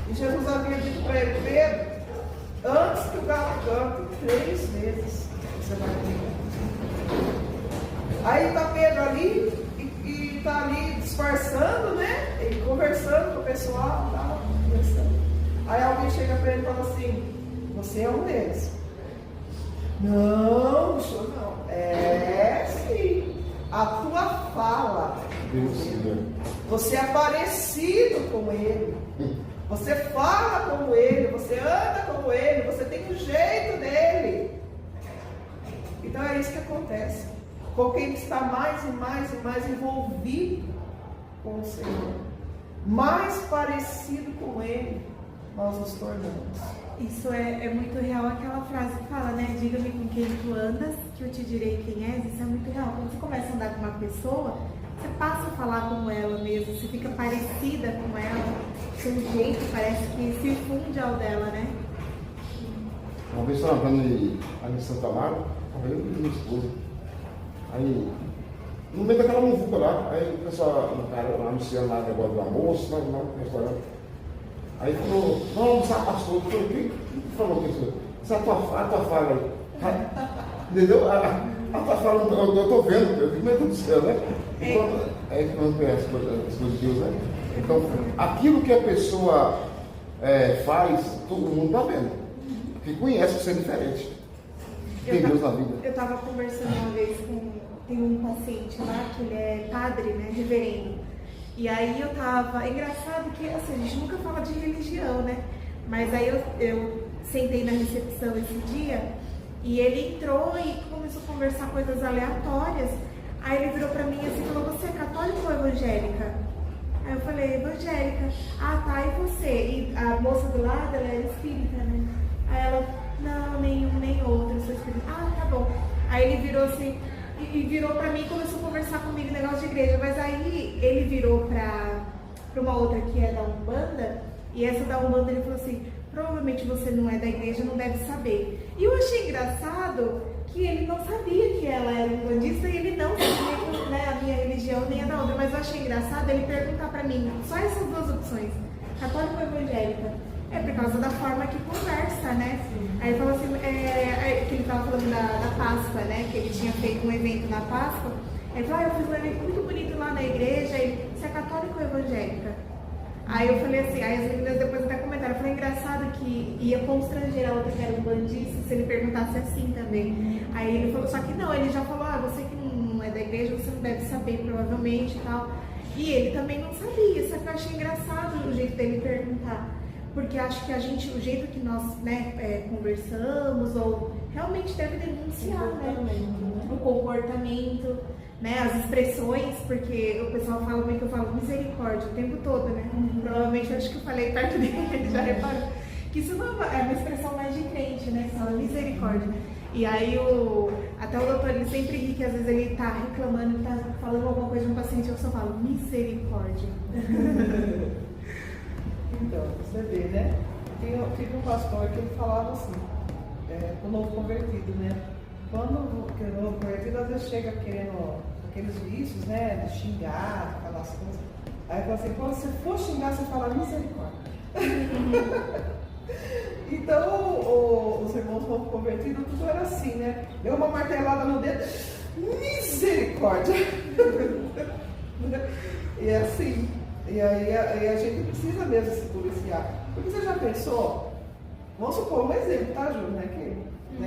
e Jesus havia dito para ele: Pedro, antes que o galo cante 3 vezes, você vai comigo. Aí está Pedro ali, e está ali disfarçando, né? Ele conversando com o pessoal, tá? Conversando. Aí alguém chega para ele e fala assim: você é um deles. Não, senhor, não. Sim. A tua fala. Você é parecido com ele. Você fala como ele, você anda como ele, você tem o jeito dele. Então é isso que acontece com quem está mais e mais e mais envolvido com o Senhor, mais parecido com Ele, nós nos tornamos. Isso é muito real, aquela frase que fala, né? Diga-me com quem tu andas, que eu te direi quem és. Isso é muito real. Quando você começa a andar com uma pessoa, você passa a falar como ela mesmo, você fica parecida com ela, seu jeito parece que se funde ao dela, né? Uma vez estava andando ali em Santa Amaro, estava eu e minha esposa. Aí, no meio daquela muvuca lá, aí o pessoal, um cara anunciando lá negócio do almoço, lá no restaurante. Aí falou: vamos almoçar, pastor. Eu falei: quem falou isso? Essa é a tua fala aí. Entendeu? A tua fala, eu estou vendo, eu fico meio do céu, né? Então, aí quando conhece as coisas de Deus, né? Então, aquilo que a pessoa faz, todo mundo está vendo. Porque conhece que você é diferente. Tem Deus na vida. Eu estava conversando uma vez tem um paciente lá que ele é padre, né, reverendo. E aí eu tava, engraçado que assim, a gente nunca fala de religião, né? Mas aí eu sentei na recepção esse dia e ele entrou e começou a conversar coisas aleatórias. Aí ele virou pra mim assim e falou: você é católica ou evangélica? Aí eu falei: evangélica. Ah, tá, e você? E a moça do lado, ela era espírita, né? Aí ela: não, nenhum, nem outro, eu sou espírita. Ah, tá bom. Aí ele virou assim, e virou pra mim e começou a conversar comigo, negócio de igreja. Mas aí ele virou pra uma outra que é da Umbanda, e essa da Umbanda ele falou assim: provavelmente você não é da igreja, não deve saber. E eu achei engraçado que ele não sabia que ela era umbandista e ele não sabia, né, a minha religião nem a da outra. Mas eu achei engraçado ele perguntar pra mim só essas 2 opções, católica ou evangélica. É por causa da forma que conversa, né? Aí ele falou assim, que ele estava falando da Páscoa, né? Que ele tinha feito um evento na Páscoa. Ele falou, eu fiz um evento muito bonito lá na igreja. Ele, você é católica ou evangélica? Aí eu falei assim, aí as meninas depois até comentaram, foi engraçado que ia constranger a outra que era um bandista se ele perguntasse assim também. Aí ele falou, só que não, ele já falou, você que não é da igreja, você não deve saber provavelmente e tal. E ele também não sabia, só que eu achei engraçado o jeito dele perguntar. Porque acho que a gente, o jeito que nós conversamos, ou realmente deve denunciar, o comportamento, né? As expressões, porque o pessoal fala muito que eu falo misericórdia o tempo todo, né? Provavelmente eu acho que eu falei perto dele, já reparou. Que isso não é uma expressão mais de crente, né? Que fala misericórdia. E aí até o doutor, ele sempre ri que às vezes ele tá reclamando, ele tá falando alguma coisa de um paciente, eu só falo misericórdia. Então, você vê, né? Tive um pastor que ele falava assim, o novo convertido, né? Quando o novo convertido às vezes chega querendo aqueles vícios, né? De xingar, de falar as coisas. Aí ele fala assim, quando você for xingar, você fala misericórdia. Então, os irmãos novo convertidos, tudo era assim, né? Deu uma martelada no dedo, misericórdia. E é assim. E aí a gente precisa mesmo se policiar. Porque você já pensou? Vamos supor um exemplo, tá, Ju? Não é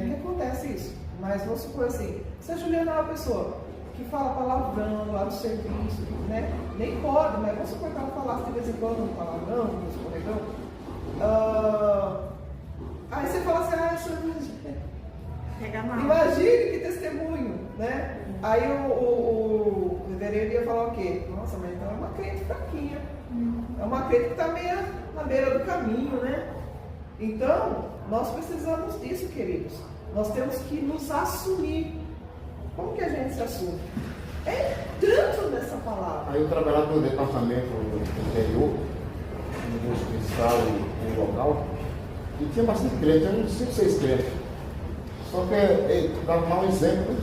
que acontece isso. Mas vamos supor assim, se a Juliana é uma pessoa que fala palavrão lá no serviço, né? Nem pode, mas vamos supor que ela falasse de vez em quando um palavrão, um escorregão. Aí você fala assim, isso imagine que testemunho, né? Aí o reverendo ia falar o quê? Nossa, mas então é uma crente fraquinha. É uma crente que está meio na beira do caminho, né? Então, nós precisamos disso, queridos. Nós temos que nos assumir. Como que a gente se assume? É tanto nessa palavra. Aí eu trabalhava no departamento interior, no hospital e no local, e tinha bastante crente, tinha uns 5, 6 crentes. Só que ele dava um mau exemplo, né?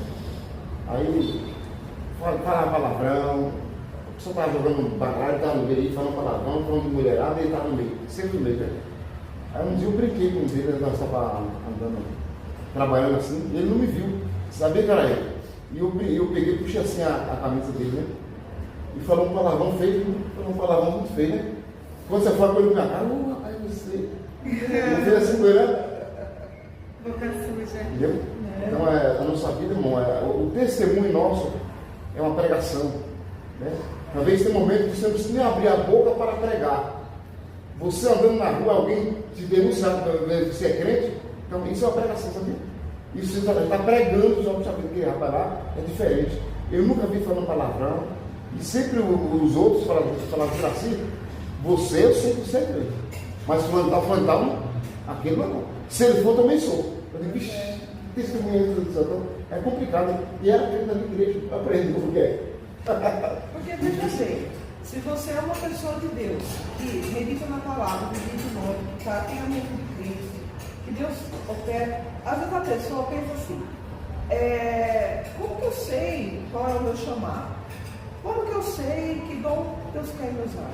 Aí falava palavrão, a pessoa estava jogando baralho, estava no meio, falando palavrão, falando de mulherada, e ele estava no meio, sempre no meio, né? Aí um dia eu brinquei com ele, nós estávamos andando, trabalhando assim, e ele não me viu, sabia que era ele. E eu peguei, puxei assim a camisa dele, né? E falou um palavrão feio, falou um palavrão muito feio, né? Quando você fala com ele na cara, rapaz, você. Ele fez assim com ele, né? Boca suja. Entendeu? Então, a nossa vida, irmão, o testemunho nosso é uma pregação. Né? Talvez tenha momentos que você não precisa nem abrir a boca para pregar. Você andando na rua, alguém te denunciar que você é crente, então isso é uma pregação, sabia? Isso você está pregando, só para saber que rapaz lá é diferente. Eu nunca vi falando palavrão, e sempre os outros falavam assim, você eu sei que você é crente. Mas falando tal, aquele não. Se ele for, também sou. Eu digo, vixe, testemunho do Santo é complicado. E era crente da minha igreja, aprendeu o que é. Porque veja bem, se você é uma pessoa de Deus, que medita na palavra, medita de novo, que tem a mente de Cristo, que Deus opera, às vezes a pessoa pensa assim, como que eu sei qual é o meu chamado? Como que eu sei que dom Deus quer me usar?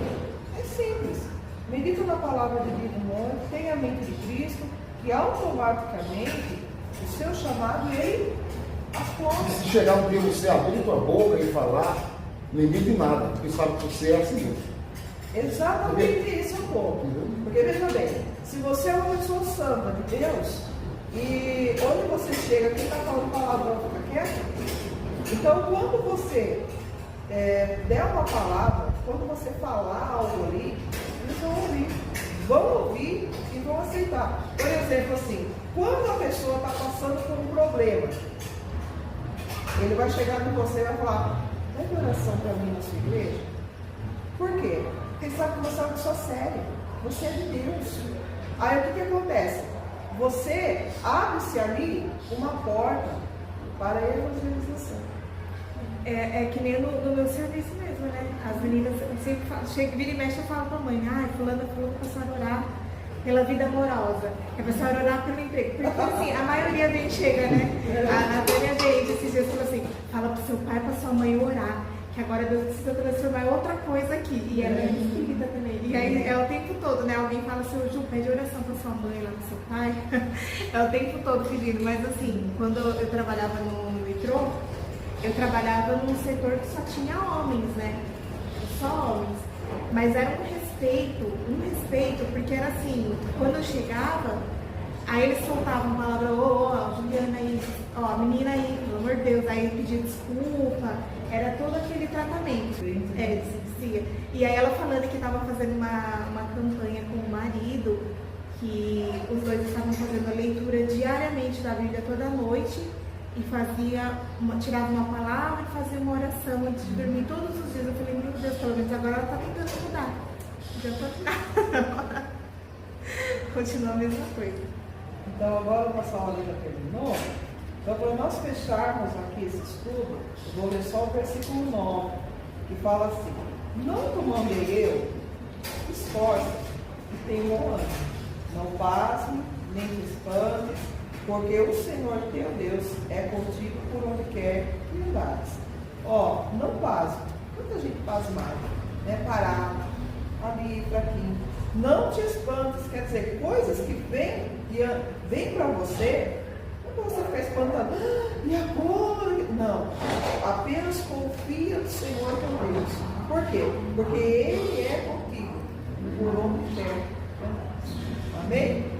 É simples. Medita na palavra de vida humana, tenha a mente de Cristo, que automaticamente o seu chamado ele aponta. Se chegar um dia você abrir tua boca e falar, não imite nada, porque sabe que você é assim. Exatamente isso, pô. Porque veja bem, se você é uma pessoa santa de Deus, e onde você chega, quem está falando palavrão fica quieto. Então, quando você der uma palavra, quando você falar algo ali, eles vão ouvir e vão aceitar. Por exemplo, assim, quando a pessoa está passando por um problema, ele vai chegar com você e vai falar, pede oração para mim na sua igreja? Por quê? Porque ele sabe que você é uma pessoa séria, você é de Deus. Aí o que acontece? Você abre-se ali uma porta para a evangelização. É que nem no meu serviço mesmo, né? As meninas sempre falam, vira e mexe, eu falo pra mãe, fulana falou pra senhora orar pela vida amorosa, é pra senhora orar pelo emprego. Porque assim, a maioria vem chega, né? A Natânia veio esses dias falou assim, fala pro seu pai, pra sua mãe orar, que agora Deus precisa transformar em outra coisa aqui. E ela é espírita também. E aí é o tempo todo, né? Alguém fala assim, Ju, pede oração pra sua mãe, lá pro seu pai. É o tempo todo pedindo. Mas assim, quando eu trabalhava no metrô, eu trabalhava num setor que só tinha homens, né? Só homens. Mas era um respeito, porque era assim, quando eu chegava, aí eles soltavam palavra, ó, Juliana aí, ó, a menina aí, pelo amor de Deus, aí eu pedia desculpa, era todo aquele tratamento. Dizia. E aí ela falando que estava fazendo uma campanha com o marido, que os dois estavam fazendo a leitura diariamente da Bíblia toda noite, e tirava uma palavra e fazia uma oração antes de dormir todos os dias. Eu falei, meu Deus, pelo menos agora ela está tentando mudar. Já nada. Continua a mesma coisa. Então agora a nossa aula já terminou. Então para nós fecharmos aqui esse estudo, eu vou ler só o versículo 9, que fala assim, não te mandei eu, esforça e tenha bom ânimo, não pasme, nem te espantes, porque o Senhor teu Deus é contigo por onde quer que andares. Ó, não pasme. Quanta gente pasmada, né? Parar ali para aqui. Não te espantes, quer dizer, coisas que vêm para você, não é para você ficar espantado. E agora? Não. Apenas confia no Senhor teu Deus. Por quê? Porque Ele é contigo por onde quer que andares. Amém?